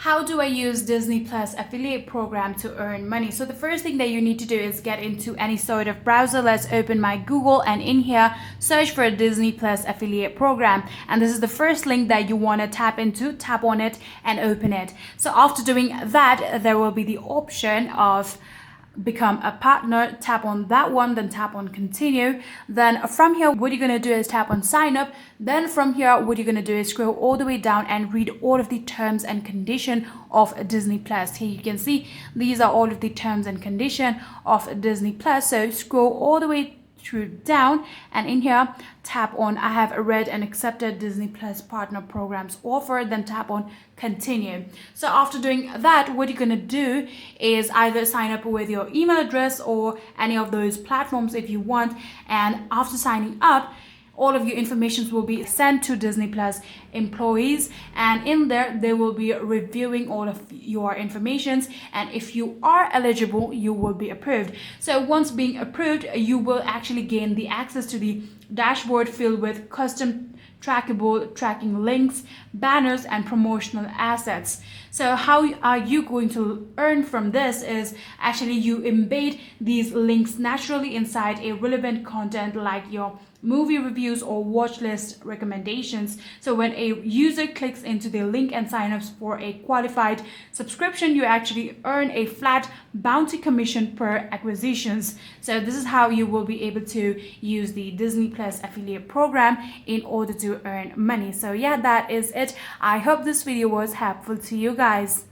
How do I use Disney Plus affiliate program to earn money? So the first thing that you need to do is get into any sort of browser. Let's open my Google, and in here search for a Disney Plus affiliate program, and this is the first link that you want to tap into. Tap on it and open it. So after doing that, there will be the option of become a partner. Tap on that one, then tap on continue. Then from here, what you're going to do is tap on sign up. Then from here, what you're going to do is scroll all the way down and read all of the terms and condition of Disney Plus. Here you can see these are all of the terms and condition of Disney Plus. So scroll all the way through down, and in here tap on I have read and accepted Disney Plus partner programs offer, then tap on continue. So after doing that, what you're going to do is either sign up with your email address or any of those platforms if you want, and after signing up, all of your information will be sent to Disney Plus employees, and in there they will be reviewing all of your information, and if you are eligible, you will be approved. So once being approved, you will actually gain the access to the dashboard filled with custom trackable tracking links, banners, and promotional assets. So how are you going to earn from this is actually you embed these links naturally inside a relevant content like your movie reviews or watch list recommendations. So when a user clicks into the link and signs up for a qualified subscription, you actually earn a flat bounty commission per acquisitions. So this is how you will be able to use the Disney Plus affiliate program in order to earn money. So yeah, that is it. I hope this video was helpful to you guys.